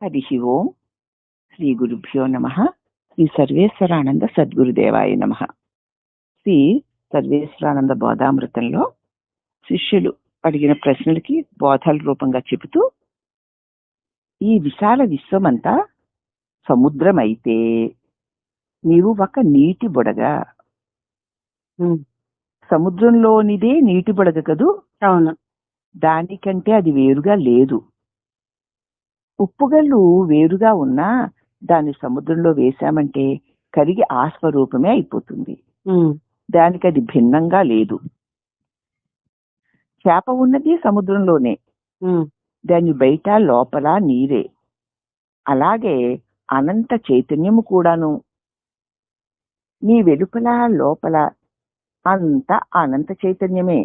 హరి ఓం శ్రీ గురుభ్యో నమ. శ్రీ సర్వేశ్వరానంద సద్గురుదేవాయ నమ. శ్రీ సర్వేశ్వరానంద బోధామృతంలో శిష్యులు అడిగిన ప్రశ్నలకి బోధాల రూపంగా చెబుతూ, ఈ విశాల విశ్వమంతా సముద్రం అయితే నీవు ఒక నీటి బుడగ. సముద్రంలోనిదే నీటి బుడగ కదూ? అవును. దానికంటే అది వేరుగా లేదు. ఉప్పుగల్లు వేరుగా ఉన్నా దాన్ని సముద్రంలో వేశామంటే కరిగి ఆ స్వరూపమే అయిపోతుంది. దానికి అది భిన్నంగా లేదు. చేప ఉన్నది సముద్రంలోనే, దాని బయట లోపల నీరే. అలాగే అనంత చైతన్యము కూడాను నీ వెలుపల లోపల అంత అనంత చైతన్యమే.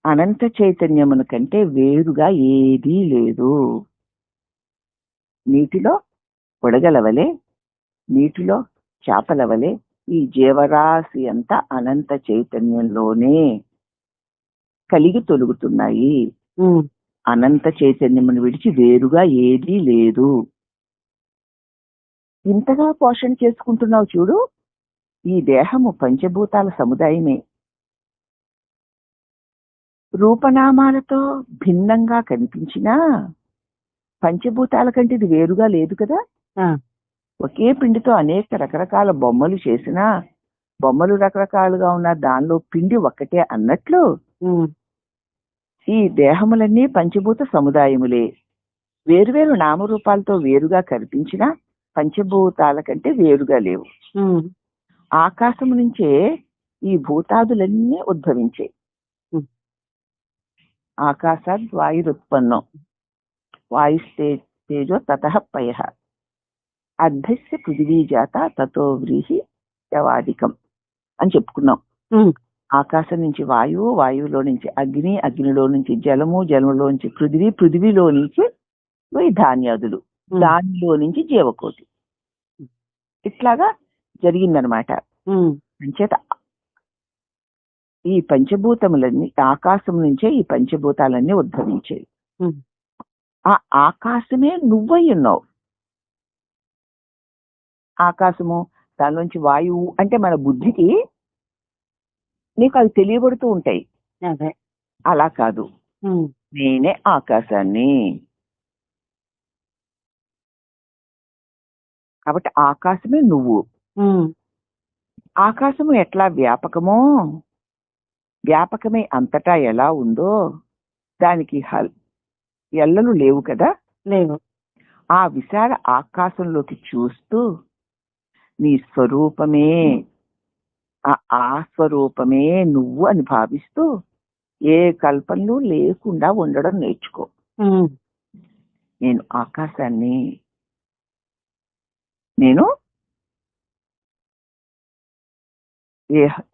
అనంత చైతన్యమును కంటే వేరుగా ఏదీ లేదు. నీటిలో బుడగలవలే, నీటిలో చేపలవలే ఈ జీవరాశి అంతా అనంత చైతన్యంలోనే కలిగి తొలుగుతున్నాయి. అనంత చైతన్యమును విడిచి వేరుగా ఏదీ లేదు. ఇంతగా పోషణ చేసుకుంటున్నావు చూడు. ఈ దేహము పంచభూతాల సముదాయమే. రూపనామాలతో భిన్నంగా కనిపించినా పంచభూతాల కంటే ఇది వేరుగా లేదు కదా. ఒకే పిండితో అనేక రకరకాల బొమ్మలు చేసినా బొమ్మలు రకరకాలుగా ఉన్న దానిలో పిండి ఒక్కటే అన్నట్లు ఈ దేహములన్నీ పంచభూత సముదాయములే. వేరువేరు నామరూపాలతో వేరుగా కనిపించినా పంచభూతాల కంటే వేరుగా లేవు. ఆకాశము నుంచే ఈ భూతాదులన్నీ ఉద్భవించాయి. ఆకాశాద్ వాయురుత్పన్నం వాయుస్తేజో తతః పయః అర్ధస్య పృథివీ జాత తతో వ్రీహి యవాదికం అని చెప్పుకున్నాం. ఆకాశం నుంచి వాయువు, వాయువులో నుంచి అగ్ని, అగ్నిలో నుంచి జలము, జలములో నుంచి పృథివీ, పృథివీలో నుంచి ధాన్యాదులు, దానిలో నుంచి జీవకోటి. ఇట్లాగా జరిగిందనమాట. అంచేత ఈ పంచభూతములన్నీ ఆకాశం నుంచే ఈ పంచభూతాలన్నీ ఉద్భవించాయి. ఆ ఆకాశమే నువ్వై ఉన్నావు. ఆకాశము, దానిలోంచి వాయువు అంటే మన బుద్ధికి నీకు అవి తెలియబడుతూ ఉంటాయి. అలా కాదు, నేనే ఆకాశాన్ని. కాబట్టి ఆకాశమే నువ్వు. ఆకాశము ఎట్లా వ్యాపకమో, వ్యాపకమే అంతటా ఎలా ఉందో దానికి ఎల్లలు లేవు కదా. లేవు. ఆ విశాల ఆకాశంలోకి చూస్తూ నీ స్వరూపమే, ఆ స్వరూపమే నువ్వు అని భావిస్తూ ఏ కల్పనలు లేకుండా ఉండడం నేర్చుకో. నేను ఆకాశాన్ని, నేను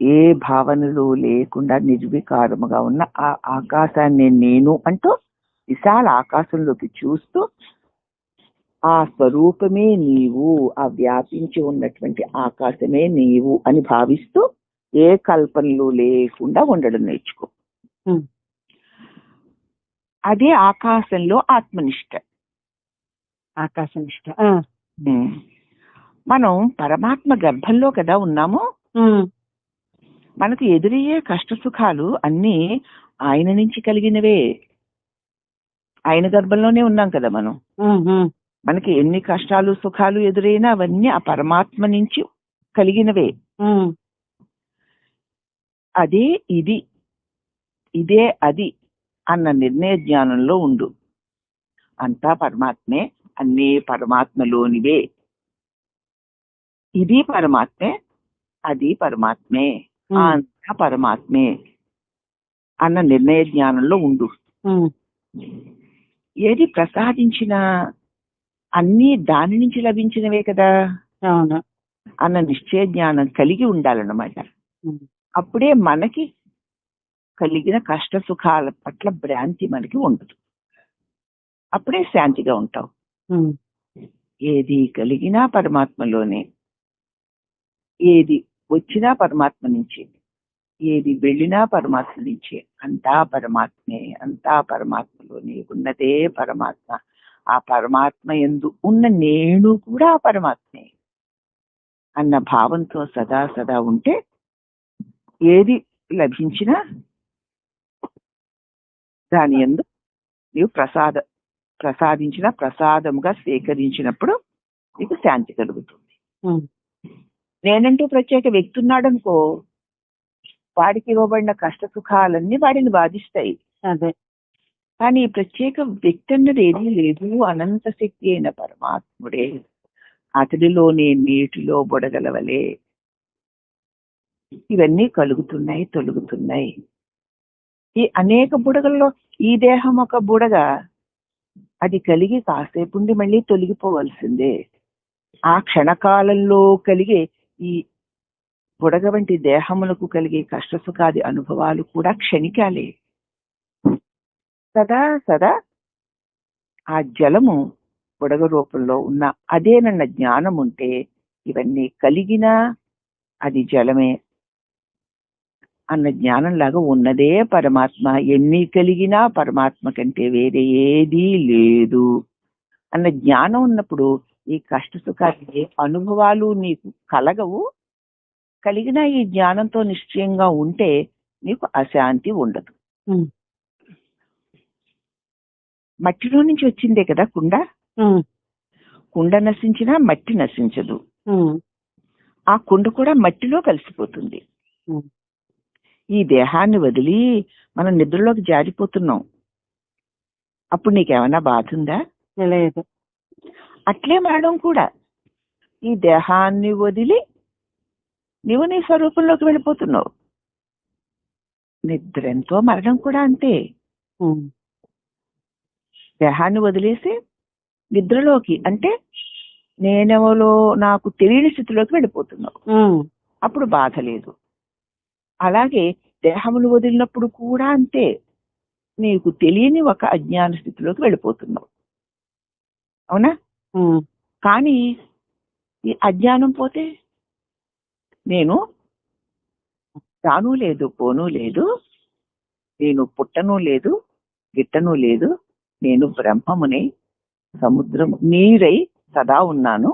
ఏ భావనలు లేకుండా నిర్వికారముగా ఉన్న ఆ ఆకాశాన్ని నేను అంటూ విశాల ఆకాశంలోకి చూస్తూ ఆ స్వరూపమే నీవు, ఆ వ్యాపించి ఉన్నటువంటి ఆకాశమే నీవు అని భావిస్తూ ఏ కల్పనలు లేకుండా ఉండడం నేర్చుకో. అదే ఆకాశంలో ఆత్మనిష్ట. ఆకాశనిష్ట. మనం పరమాత్మ గర్భంలో కదా ఉన్నాము. మనకు ఎదురయ్యే కష్ట సుఖాలు అన్నీ ఆయన నుంచి కలిగినవే. ఆయన గర్భంలోనే ఉన్నాం కదా మనం. మనకి ఎన్ని కష్టాలు సుఖాలు ఎదురైనా అవన్నీ ఆ పరమాత్మ నుంచి కలిగినవే. అదే ఇది, ఇదే అది అన్న నిర్ణయ జ్ఞానంలో ఉండు. అంతా పరమాత్మే, అన్నీ పరమాత్మలోనివే. ఇది పరమాత్మే, అది పరమాత్మే, అంతా పరమాత్మే అన్న నిర్ణయ జ్ఞానంలో ఉండు. ఏది ప్రసాదించినా అన్నీ దాని నుంచి లభించినవే కదా అన్న నిశ్చయ జ్ఞానం కలిగి ఉండాలన్నమాట. అప్పుడే మనకి కలిగిన కష్ట సుఖాల పట్ల భ్రాంతి మనకి ఉండదు. అప్పుడే శాంతిగా ఉంటావు. ఏది కలిగినా పరమాత్మలోనే, ఏది వచ్చినా పరమాత్మ నుంచి, ఏది వెళ్ళినా పరమాత్మ నుంచి. అంతా పరమాత్మే, అంతా పరమాత్మలోనే ఉన్నదే పరమాత్మ. ఆ పరమాత్మ యందు ఉన్న నేను కూడా ఆ పరమాత్మే అన్న భావంతో సదా సదా ఉంటే ఏది లభించినా దాని యందు నీవు ప్రసాదించిన ప్రసాదముగా స్వీకరించినప్పుడు నీకు శాంతి కలుగుతుంది. నేనంటూ ప్రత్యేక వ్యక్తి ఉన్నాడనుకో, వాడికి ఇవ్వబడిన కష్ట సుఖాలన్నీ వాడిని బాధిస్తాయి. అదే కానీ ప్రత్యేక వ్యక్తి అన్నది ఏదీ లేదు. అనంత శక్తి అయిన పరమాత్ముడే అతడిలోనే నీటిలో బుడగలవలే ఇవన్నీ కలుగుతున్నాయి, తొలుగుతున్నాయి. ఈ అనేక బుడగల్లో ఈ దేహం ఒక బుడగ, అది కలిగి కాసేపు ఉండి మళ్ళీ తొలగిపోవలసిందే. ఆ క్షణకాలంలో కలిగే ఈ బుడగ వంటి దేహములకు కలిగే కష్టసుఖాది అనుభవాలు కూడా క్షణికాలే. సదా సదా ఆ జలము బుడగ రూపంలో ఉన్న అదేనన్న జ్ఞానం ఉంటే ఇవన్నీ కలిగినా అది జలమే అన్న జ్ఞానంలాగా ఉన్నదే పరమాత్మ. ఎన్ని కలిగినా పరమాత్మ కంటే వేరే ఏదీ లేదు అన్న జ్ఞానం ఉన్నప్పుడు ఈ కష్ట సుఖాది అనుభవాలు నీకు కలగవు. కలిగిన ఈ జ్ఞానంతో నిశ్చయంగా ఉంటే నీకు అశాంతి ఉండదు. మట్టిలో నుంచి వచ్చిందే కదా కుండ. కుండ నశించినా మట్టి నశించదు. ఆ కుండ కూడా మట్టిలో కలిసిపోతుంది. ఈ దేహాన్ని వదిలి మనం నిద్రలోకి జారిపోతున్నాం. అప్పుడు నీకేమన్నా బాధ ఉందా? లేదు. అట్లే మరణం కూడా. ఈ దేహాన్ని వదిలి నీవు నీ స్వరూపంలోకి వెళ్ళిపోతున్నావు. నిద్ర ఎంతో, మరణం కూడా అంతే. దేహాన్ని వదిలేసి నిద్రలోకి, అంటే నేనెవలో నాకు తెలియని స్థితిలోకి వెళ్ళిపోతున్నావు. అప్పుడు బాధ లేదు. అలాగే దేహములు వదిలినప్పుడు కూడా అంతే, నీకు తెలియని ఒక అజ్ఞాన స్థితిలోకి వెళ్ళిపోతున్నావు. అవునా? కానీ ఈ అజ్ఞానం పోతే నేను రాను లేదు, పోను లేదు, నేను పుట్టను లేదు, గిట్టను లేదు, నేను బ్రహ్మముని, సముద్రం నీరై సదా ఉన్నాను.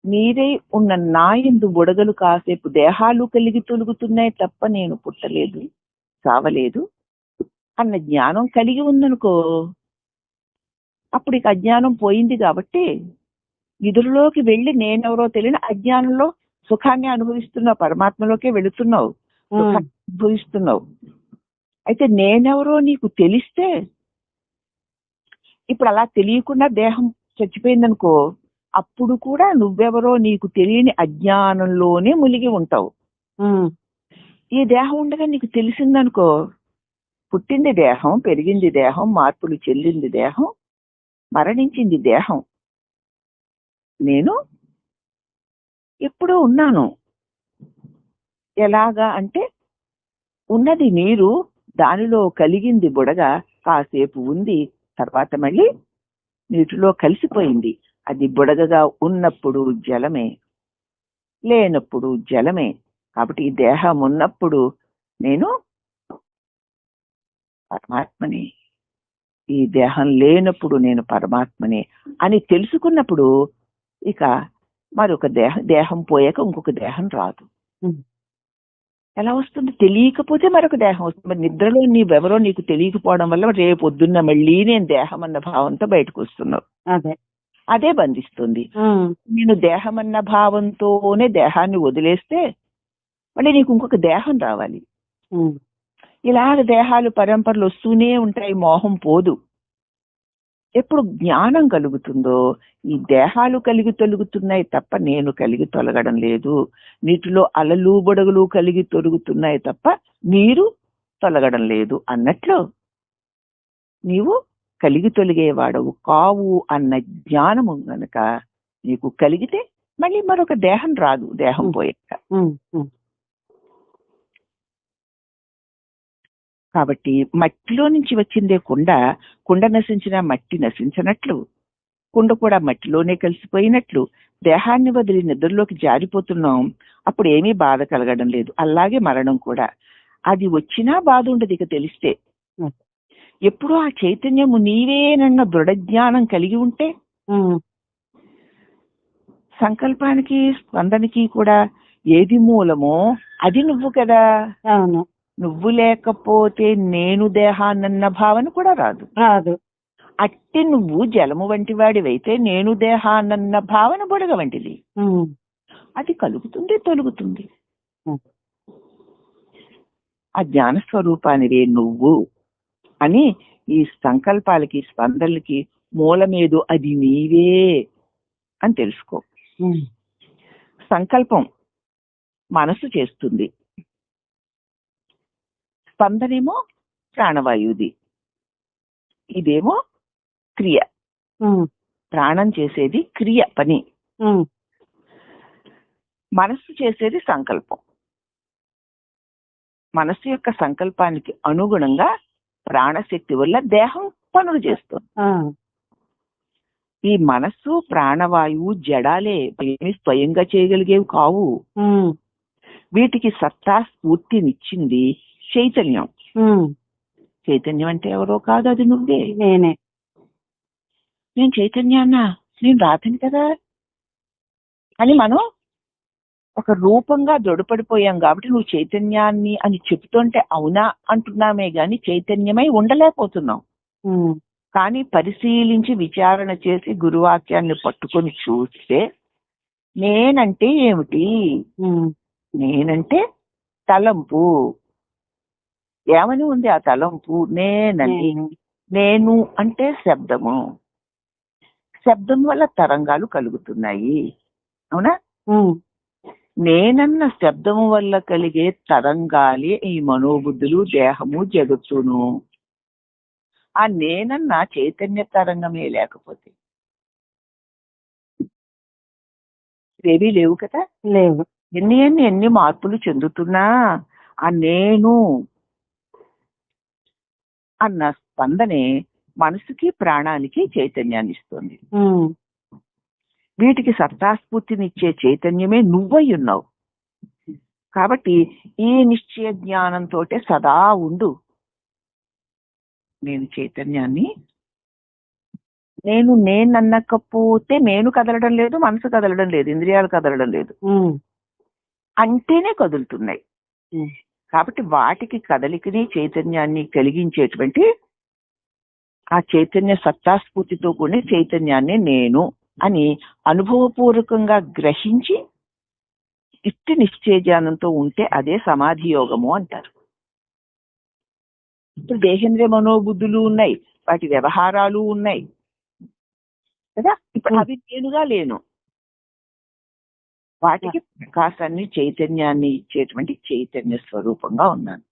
నీరై ఉన్న నా యందు బుడగలు కాసేపు దేహాలు కలిగి తొలుగుతున్నాయి తప్ప నేను పుట్టలేదు, చావలేదు అన్న జ్ఞానం కలిగి ఉందనుకో, అప్పుడు ఇక అజ్ఞానం పోయింది. కాబట్టి నిధులలోకి వెళ్ళి నేనెవరో తెలియని అజ్ఞానంలో సుఖాన్ని అనుభవిస్తున్నావు, పరమాత్మలోకే వెళుతున్నావు, సుఖాన్ని అనుభవిస్తున్నావు. అయితే నేనెవరో నీకు తెలిస్తే, ఇప్పుడు అలా తెలియకుండా దేహం చచ్చిపోయిందనుకో, అప్పుడు కూడా నువ్వెవరో నీకు తెలియని అజ్ఞానంలోనే మునిగి ఉంటావు. ఈ దేహం ఉండగా నీకు తెలిసిందనుకో, పుట్టింది దేహం, పెరిగింది దేహం, మార్పులు చెల్లింది దేహం, మరణించింది దేహం, నేను ఎప్పుడూ ఉన్నాను. ఎలాగా అంటే, ఉన్నది నీరు, దానిలో కలిగింది బుడగ, కాసేపు ఉంది, తర్వాత మళ్ళీ నీటిలో కలిసిపోయింది. అది బుడగగా ఉన్నప్పుడు జలమే, లేనప్పుడు జలమే. కాబట్టి ఈ దేహం ఉన్నప్పుడు నేను పరమాత్మని, ఈ దేహం లేనప్పుడు నేను పరమాత్మని అని తెలుసుకున్నప్పుడు ఇక మరొక దేహం పోయాక ఇంకొక దేహం రాదు. ఎలా వస్తుంది? తెలియకపోతే మరొక దేహం వస్తుంది. మరి నిద్రలో నీవెవరో నీకు తెలియకపోవడం వల్ల రేపు పొద్దున్న మళ్ళీ నేను దేహం అన్న భావంతో బయటకు వస్తున్నావు. అదే బంధిస్తుంది. నేను దేహం అన్న భావంతోనే దేహాన్ని వదిలేస్తే మళ్ళీ నీకు ఇంకొక దేహం రావాలి. ఇలాగ దేహాలు పరంపరలు వస్తూనే ఉంటాయి, మోహం పోదు. ఎప్పుడు జ్ఞానం కలుగుతుందో ఈ దేహాలు కలిగి తొలుగుతున్నాయి తప్ప నేను కలిగి తొలగడం లేదు, నీటిలో అలలు బుడగలు కలిగి తొలుగుతున్నాయి తప్ప నీరు తొలగడం లేదు అన్నట్లు నీవు కలిగి తొలిగేవాడవు కావు అన్న జ్ఞానము గనక నీకు కలిగితే మళ్ళీ మరొక దేహం రాదు, దేహం పోయాక. కాబట్టి మట్టిలో నుంచి వచ్చిందే కుండ, కుండ నశించిన మట్టి నశించినట్లు, కుండ కూడా మట్టిలోనే కలిసిపోయినట్లు దేహాన్ని వదిలి నిద్రలోకి జారిపోతున్నాం, అప్పుడు ఏమీ బాధ కలగడం లేదు. అలాగే మరణం కూడా, అది వచ్చినా బాధ ఉండదు ఇక తెలిస్తే. ఎప్పుడు ఆ చైతన్యము నీవేనన్న దృఢజ్ఞానం కలిగి ఉంటే సంకల్పానికి స్పందనకి కూడా ఏది మూలమో అది నువ్వు కదా. అవును. నువ్వు లేకపోతే నేను దేహాన్నన్న భావన కూడా రాదు. అట్టి నువ్వు జలము వంటి వాడివైతే నేను దేహాన్నన్న భావన బుడగ వంటిది. అది కలుగుతుంది, తొలుగుతుంది. ఆ జ్ఞాన స్వరూపానివే నువ్వు అని ఈ సంకల్పాలకి స్పందనలకి మూలమేదో అది నీవే అని తెలుసుకో. సంకల్పం మనసు చేస్తుంది, స్పందనేమో ప్రాణవాయువుది, ఇదేమో క్రియ. ప్రాణం చేసేది క్రియ పని, మనస్సు చేసేది సంకల్పం. మనస్సు యొక్క సంకల్పానికి అనుగుణంగా ప్రాణశక్తి వల్ల దేహం పనులు చేస్తుంది. ఈ మనస్సు ప్రాణవాయువు జడాలే, ఏమి స్వయంగా చేయగలిగేవి కావు. వీటికి సత్తా స్ఫూర్తినిచ్చింది చైతన్యం. చైతన్యం అంటే ఎవరో కాదు, అది నువ్వే. నేను చైతన్యాన్నా, నేను రాతని కదా అని మనం ఒక రూపంగా దొడపడిపోయాం. కాబట్టి నువ్వు చైతన్యాన్ని అని చెప్తుంటే అవునా అంటున్నామే గాని చైతన్యమై ఉండలేకపోతున్నాం. కానీ పరిశీలించి విచారణ చేసి గురువాక్యాన్ని పట్టుకొని చూస్తే నేనంటే ఏమిటి? నేనంటే తలంపు. ఏమని ఉంది ఆ తలంపు? నేనండి. నేను అంటే శబ్దము. శబ్దం వల్ల తరంగాలు కలుగుతున్నాయి, అవునా? నేనన్న శబ్దము వల్ల కలిగే తరంగాలే ఈ మనోబుద్ధులు, దేహము, జగత్తును. ఆ నేనన్న చైతన్య తరంగమే లేకపోతే ఇవేవీ లేవు కదా. లేవు. ఎన్ని మార్పులు చెందుతున్నా ఆ నేను అన్న స్పందనే మనసుకి ప్రాణానికి చైతన్యాన్ని ఇస్తుంది. వీటికి సత్తాస్ఫూర్తినిచ్చే చైతన్యమే నువ్వై ఉన్నావు. కాబట్టి ఈ నిశ్చయ జ్ఞానంతో సదా ఉండు. నేను చైతన్యాన్ని, నేనన్నకపోతే నేను కదలడం లేదు, మనసు కదలడం లేదు, ఇంద్రియాలు కదలడం లేదు, అంటేనే కదులుతున్నాయి. కాబట్టి వాటికి కదలికని చైతన్యాన్ని కలిగించేటువంటి ఆ చైతన్య సత్తాస్ఫూర్తితో కూడిన చైతన్యాన్ని నేను అని అనుభవపూర్వకంగా గ్రహించి ఇట్టి నిశ్చయజ్ఞానంతో ఉంటే అదే సమాధి యోగము అంటారు. ఇప్పుడు దేహేంద్రియ మనోబుద్ధులు ఉన్నాయి, వాటి వ్యవహారాలు ఉన్నాయి కదా. ఇప్పుడు అవి నేనుగా లేను. వాటికి ప్రకాశాన్ని, చైతన్యాన్ని ఇచ్చేటువంటి చైతన్య స్వరూపంగా ఉన్నాను.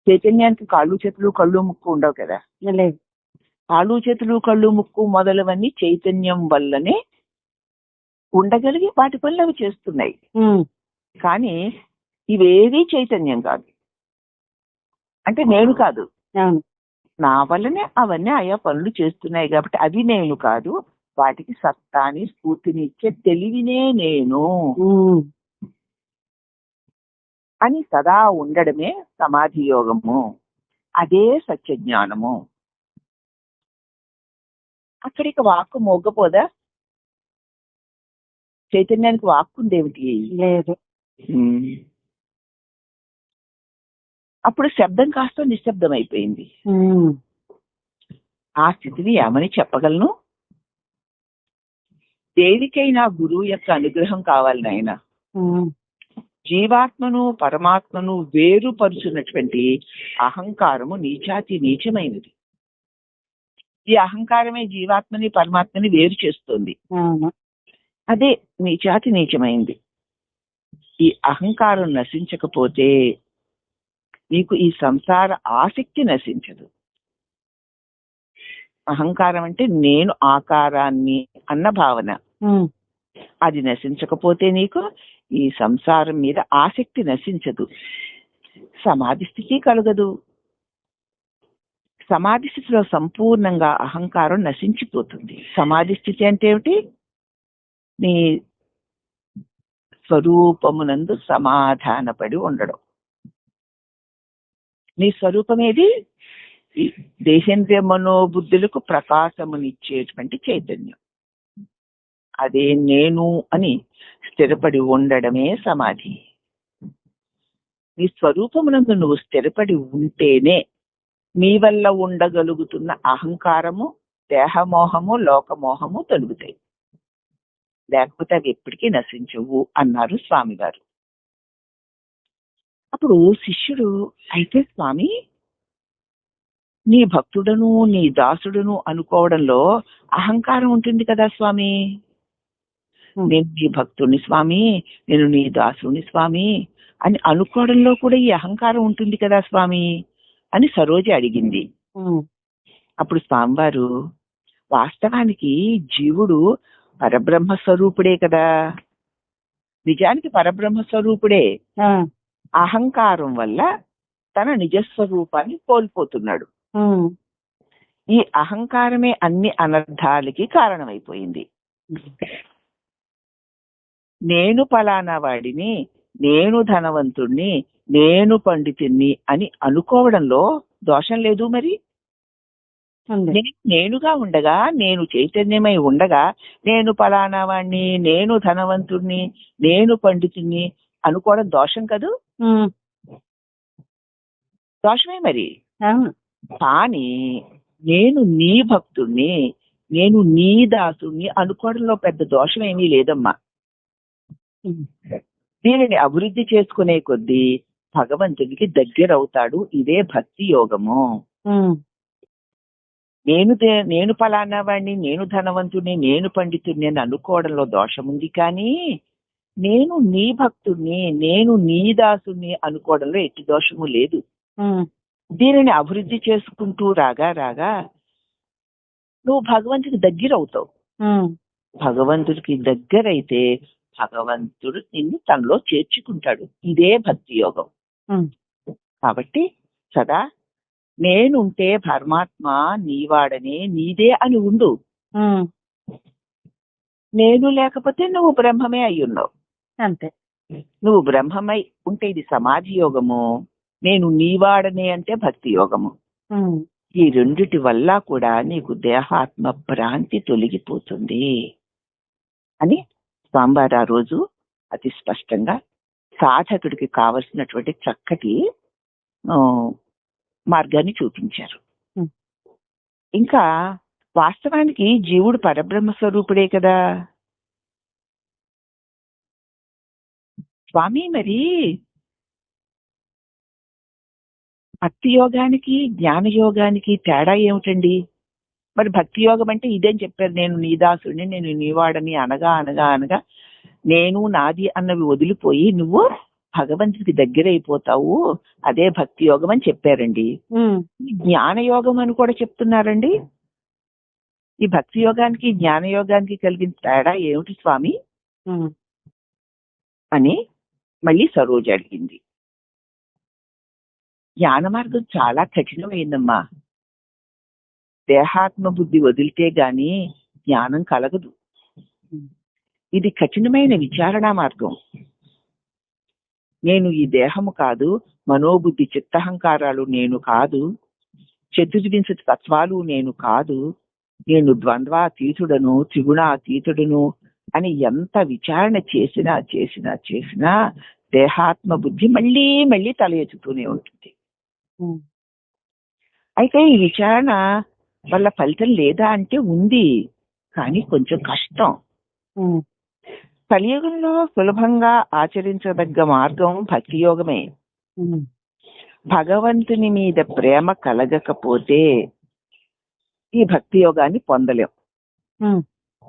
చైతన్యానికి కాళ్ళు చేతులు కళ్ళు ముక్కు ఉండవు కదా. కాళ్ళు చేతులు కళ్ళు ముక్కు మొదలవన్నీ చైతన్యం వల్లనే ఉండగలిగి వాటి పనులు అవి చేస్తున్నాయి. కానీ ఇవేవీ చైతన్యం కాదు, అంటే నేను కాదు. నా వల్లనే అవన్నీ ఆయా పనులు చేస్తున్నాయి కాబట్టి అవి నేను కాదు. వాటికి సత్తాని, స్ఫూర్తిని ఇచ్చే తెలివినే నేను అని సదా ఉండడమే సమాధి యోగము. అదే సత్య జ్ఞానము. అక్కడికి వాక్కు మోగపోదా? చైతన్యానికి వాక్కుందేమిటి? లేదు. అప్పుడు శబ్దం కాస్త నిశ్శబ్దం అయిపోయింది. ఆ స్థితిని ఏమని చెప్పగలను? దేనికైనా గురువు యొక్క అనుగ్రహం కావాలి నాయన. జీవాత్మను పరమాత్మను వేరుపరుచున్నటువంటి అహంకారము నీచాతి నీచమైనది. ఈ అహంకారమే జీవాత్మని పరమాత్మని వేరు చేస్తుంది. అదే నీచాతి నీచమైంది. ఈ అహంకారం నశించకపోతే నీకు ఈ సంసార ఆసక్తి నశించదు. అహంకారం అంటే నేను ఆకారాన్ని అన్న భావన. అది నశించకపోతే నీకు ఈ సంసారం మీద ఆసక్తి నశించదు, సమాధి స్థితి కలగదు. సమాధి స్థితిలో సంపూర్ణంగా అహంకారం నశించిపోతుంది. సమాధి స్థితి అంటే ఏమిటి? నీ స్వరూపమునందు సమాధానపడి ఉండడం. నీ స్వరూపం ఏది? ఈ దేశేంద్రియ మనోబుద్ధులకు ప్రకాశమునిచ్చేటువంటి చైతన్యం. అదే నేను అని స్థిరపడి ఉండడమే సమాధి. నీ స్వరూపమునందు నువ్వు స్థిరపడి ఉంటేనే నీ వల్ల ఉండగలుగుతున్న అహంకారము, దేహమోహము, లోకమోహము తొలుగుతాయి. లేకపోతే అవి ఎప్పటికీ నశించవు అన్నారు స్వామి గారు. అప్పుడు శిష్యుడు, అయితే స్వామి నీ భక్తుడను నీ దాసుడును అనుకోవడంలో అహంకారం ఉంటుంది కదా స్వామి. నేను నీ భక్తుడిని స్వామి, నేను నీ దాసుని స్వామి అని అనుకోవడంలో కూడా ఈ అహంకారం ఉంటుంది కదా స్వామి అని సరోజ అడిగింది. అప్పుడు స్వామివారు, వాస్తవానికి జీవుడు పరబ్రహ్మ స్వరూపుడే కదా, నిజానికి పరబ్రహ్మ స్వరూపుడే. అహంకారం వల్ల తన నిజస్వరూపాన్ని కోల్పోతున్నాడు. ఈ అహంకారమే అన్ని అనర్థాలకి కారణమైపోయింది. నేను ఫలానా వాడిని, నేను ధనవంతుణ్ణి, నేను పండితుణ్ణి అని అనుకోవడంలో దోషం లేదు. మరి నేనుగా ఉండగా, నేను చైతన్యమై ఉండగా నేను ఫలానా వాడిని, నేను ధనవంతుణ్ణి, నేను పండితుణ్ణి అనుకోవడం దోషం కదూ? దోషమే మరి. కానీ నేను నీ భక్తుణ్ణి, నేను నీ దాసుణ్ణి అనుకోవడంలో పెద్ద దోషం ఏమీ లేదమ్మా. దీనిని అభివృద్ధి చేసుకునే కొద్దీ భగవంతుడికి దగ్గరవుతాడు. ఇదే భక్తి యోగము. నేను ఫలానా వాడిని, నేను ధనవంతుడిని, నేను పండితుడిని అని అనుకోవడంలో దోషం ఉంది. కానీ నేను నీ భక్తుడిని, నేను నీ దాసుని అనుకోవడంలో ఎట్టి దోషము లేదు. దీనిని అభివృద్ధి చేసుకుంటూ రాగా రాగా నువ్వు భగవంతుడికి దగ్గర అవుతావు. భగవంతుడికి దగ్గరైతే భగవంతుడు నిన్ను తనలో చేర్చుకుంటాడు. ఇదే భక్తి యోగం. కాబట్టి సదా నేనుంటే పరమాత్మ నీవాడనే, నీదే అని ఉండు. నేను లేకపోతే నువ్వు బ్రహ్మమే అయి ఉన్నావు. అంతే. నువ్వు బ్రహ్మమై ఉంటే ఇది సమాధి యోగము, నేను నీవాడనే అంటే భక్తి యోగము. ఈ రెండిటి వల్ల కూడా నీకు దేహాత్మ భ్రాంతి తొలగిపోతుంది అని స్వామివారు ఆ రోజు అతి స్పష్టంగా సాధకుడికి కావలసినటువంటి చక్కటి మార్గాన్ని చూపించారు. ఇంకా వాస్తవానికి జీవుడు పరబ్రహ్మ స్వరూపుడే కదా స్వామి. మరి భక్తి యోగానికి జ్ఞాన యోగానికి తేడా ఏమిటండి? మరి భక్తి యోగం అంటే ఇదేం చెప్పారు, నేను నీ దాసుడిని, నేను నీవాడని అనగా అనగా అనగా నేను నాది అన్నవి వదిలిపోయి నువ్వు భగవంతుడికి దగ్గర అయిపోతావు, అదే భక్తి యోగం అని చెప్పారండి. జ్ఞాన యోగం అని కూడా చెప్తున్నారండి. ఈ భక్తి యోగానికి జ్ఞాన యోగానికి కలిగిన తేడా ఏమిటి స్వామి అని మళ్ళీ సరోజ అడిగింది. జ్ఞాన మార్గం చాలా కఠినమైందమ్మా. దేహాత్మ బుద్ధి వదిలితే గాని జ్ఞానం కలగదు. ఇది కఠినమైన విచారణ మార్గం. నేను ఈ దేహము కాదు, మనోబుద్ధి చిత్తహంకారాలు నేను కాదు, చతుర్వింశతి తత్వాలు నేను కాదు, నేను ద్వంద్వాతీతుడను, త్రిగుణాతీతుడను అని ఎంత విచారణ చేసినా చేసినా చేసినా దేహాత్మ బుద్ధి మళ్ళీ మళ్ళీ తల ఎత్తుతూనే ఉంటుంది. అయితే ఈ విచారణ వల్ల ఫలితం లేదా అంటే ఉంది, కానీ కొంచెం కష్టం. కలియుగంలో సులభంగా ఆచరించదగ్గ మార్గం భక్తి యోగమే. భగవంతుని మీద ప్రేమ కలగకపోతే ఈ భక్తి యోగాన్ని పొందలేం.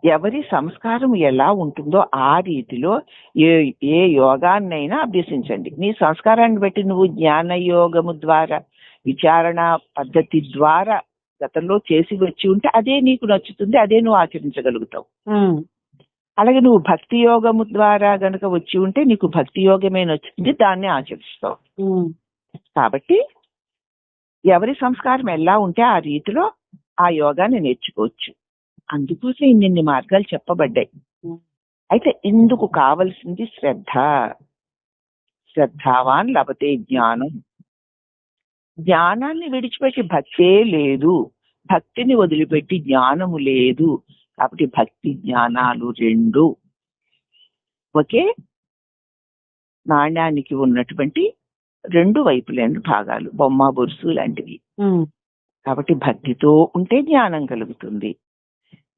ఎవరి సంస్కారం ఎలా ఉంటుందో ఆ రీతిలో ఏ యోగాన్నైనా అభ్యసించండి. నీ సంస్కారాన్ని బట్టి నువ్వు జ్ఞాన యోగము ద్వారా, విచారణ పద్ధతి ద్వారా గతంలో చేసి వచ్చి ఉంటే అదే నీకు నచ్చుతుంది, అదే నువ్వు ఆచరించగలుగుతావు. అలాగే నువ్వు భక్తి యోగము ద్వారా గనక వచ్చి ఉంటే నీకు భక్తి యోగమే నచ్చుతుంది, దాన్ని ఆచరిస్తావు. కాబట్టి ఎవరి సంస్కారం ఎలా ఉంటే ఆ రీతిలో ఆ యోగాన్ని నేర్చుకోవచ్చు. అందుకోసం ఇన్ని మార్గాలు చెప్పబడ్డాయి. అయితే ఇందుకు కావలసింది శ్రద్ధ. శ్రద్ధావాన్ లభతే జ్ఞానం. జ్ఞానాన్ని విడిచిపెట్టి భక్తే లేదు, భక్తిని వదిలిపెట్టి జ్ఞానము లేదు. కాబట్టి భక్తి జ్ఞానాలు రెండు ఒకే నాణ్యానికి ఉన్నటువంటి రెండు వైపులైన భాగాలు, బొమ్మ బొరుసు లాంటివి. కాబట్టి భక్తితో ఉంటే జ్ఞానం కలుగుతుంది.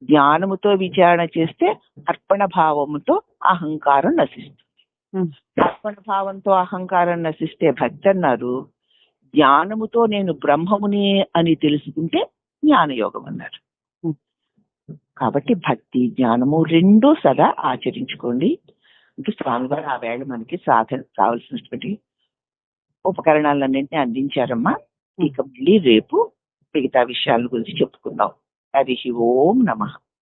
జ్ఞానముతో విచారణ చేస్తే అర్పణ భావముతో అహంకారం నశిస్తుంది. అర్పణ భావంతో అహంకారం నశిస్తే భక్తి అన్నారు. జ్ఞానముతో నేను బ్రహ్మముని అని తెలుసుకుంటే జ్ఞానయోగం అన్నారు. కాబట్టి భక్తి జ్ఞానము రెండూ సదా ఆచరించుకోండి. అంటే స్వామివారు ఆ వేళ మనకి సాధన కావలసినటువంటి ఉపకరణాలన్నింటినీ అందించారమ్మా. ఇక మళ్ళీ రేపు మిగతా విషయాల గురించి చెప్పుకుందాం. హరి ఓం నమః.